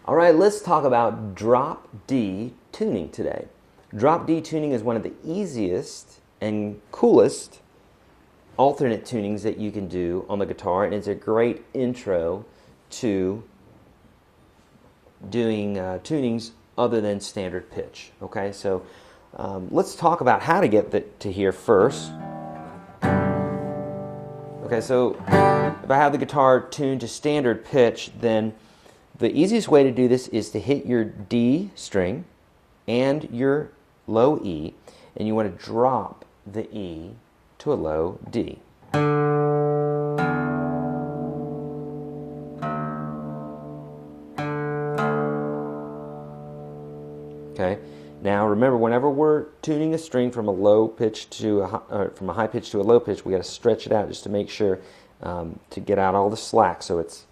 All right, let's talk about drop D tuning today. Drop D tuning is one of the easiest and coolest alternate tunings that you can do on the guitar, and it's a great intro to doing tunings other than standard pitch. Okay, so let's talk about how to get to here first. Okay, so if I have the guitar tuned to standard pitch, then the easiest way to do this is to hit your D string and your low E, and you want to drop the E to a low D. Okay. Now remember, whenever we're tuning a string from a low pitch to from a high pitch to a low pitch, we got to stretch it out just to make sure to get out all the slack so it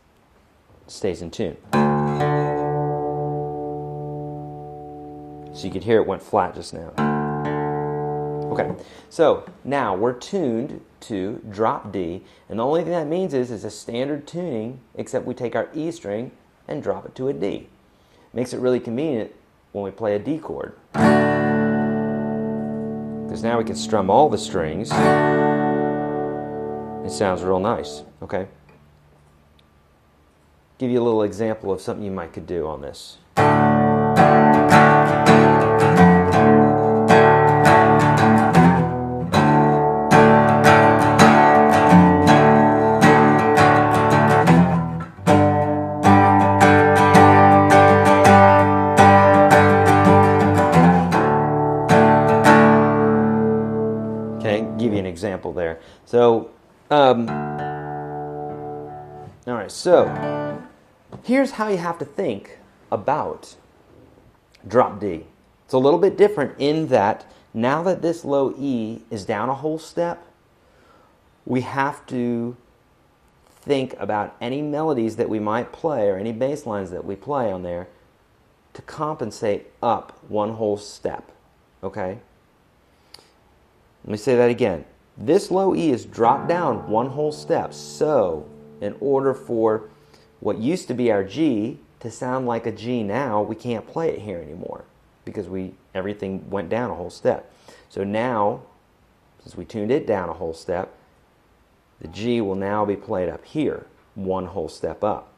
stays in tune. So you could hear it went flat just now. Okay, so now we're tuned to drop D, and the only thing that means is a standard tuning, except we take our E string and drop it to a D. Makes it really convenient when we play a D chord, because now we can strum all the strings. It sounds real nice. Okay, give you a little example of something you might could do on this. Give you an example there. So, all right, so here's how you have to think about drop D. It's a little bit different in that now that this low E is down a whole step, we have to think about any melodies that we might play or any bass lines that we play on there to compensate up one whole step, okay? Let me say that again. This low E is dropped down one whole step. So, in order for what used to be our G to sound like a G now, we can't play it here anymore because everything went down a whole step. So now, since we tuned it down a whole step, the G will now be played up here, one whole step up.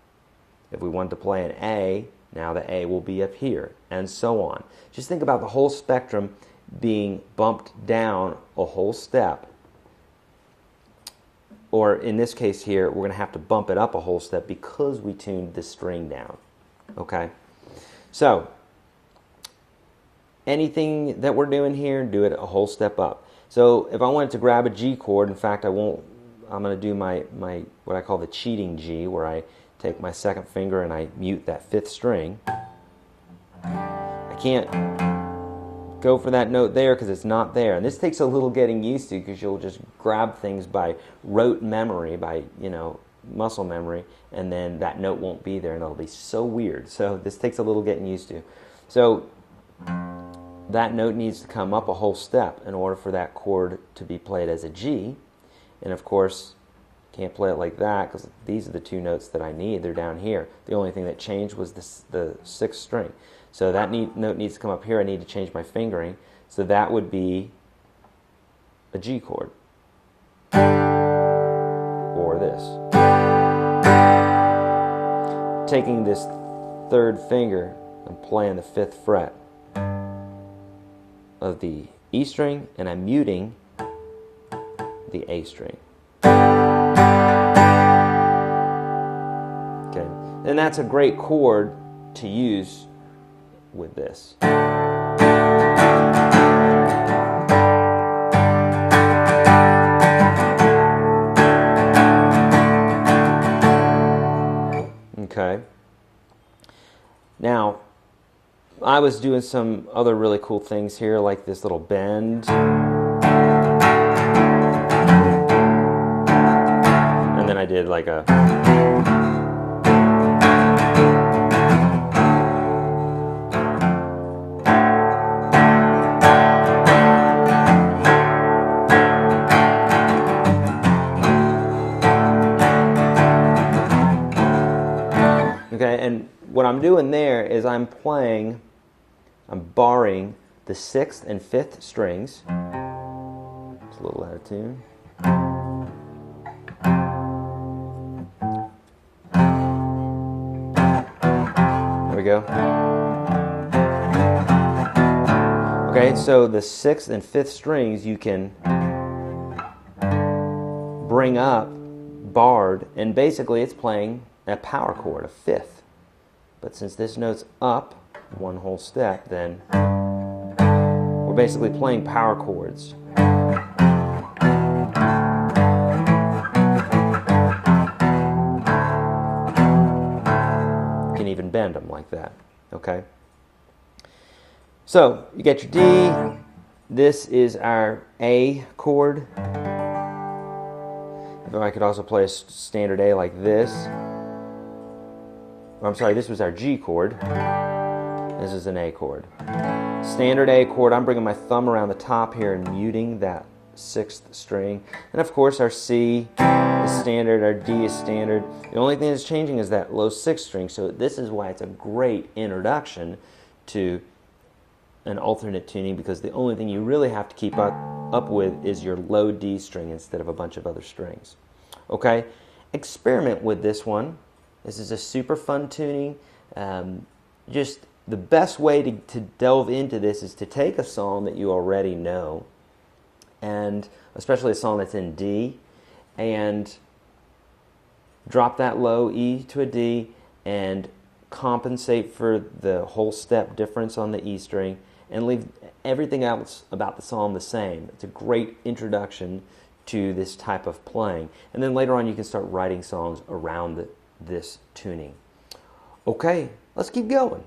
If we want to play an A, now the A will be up here, and so on. Just think about the whole spectrum being bumped down a whole step, or in this case here, we're going to have to bump it up a whole step because we tuned the string down. Okay, so anything that we're doing here, do it a whole step up. So if I wanted to grab a G chord, in fact, I'm going to do my what I call the cheating G, where I take my second finger and I mute that fifth string. I can't go for that note there because it's not there, and this takes a little getting used to because you'll just grab things by rote memory, by muscle memory, and then that note won't be there and it'll be so weird. So this takes a little getting used to. So that note needs to come up a whole step in order for that chord to be played as a G, and of course can't play it like that because these are the two notes that I need. They're down here. The only thing that changed was the sixth string. So that note needs to come up here. I need to change my fingering. So that would be a G chord. Or this. Taking this third finger and playing the fifth fret of the E string, and I'm muting the A string. Okay, and that's a great chord to use with this. Okay. Now, I was doing some other really cool things here, like this little bend. And then I did like a... Okay, and what I'm doing there is I'm barring the 6th and 5th strings. It's a little out of tune. There we go. Okay, so the 6th and 5th strings you can bring up barred, and basically it's playing a power chord, a 5th. But since this note's up one whole step, then we're basically playing power chords. You can even bend them like that, okay? So, you get your D. This is our A chord. I could also play a standard A like this. I'm sorry, this was our G chord. This is an A chord. Standard A chord, I'm bringing my thumb around the top here and muting that 6th string. And of course our C is standard, our D is standard. The only thing that's changing is that low 6th string, so this is why it's a great introduction to an alternate tuning, because the only thing you really have to keep up with is your low D string instead of a bunch of other strings. Okay? Experiment with this one. This is a super fun tuning. Just the best way to delve into this is to take a song that you already know, and especially a song that's in D, and drop that low E to a D and compensate for the whole step difference on the E string and leave everything else about the song the same. It's a great introduction to this type of playing. And then later on you can start writing songs around this tuning. Okay, let's keep going.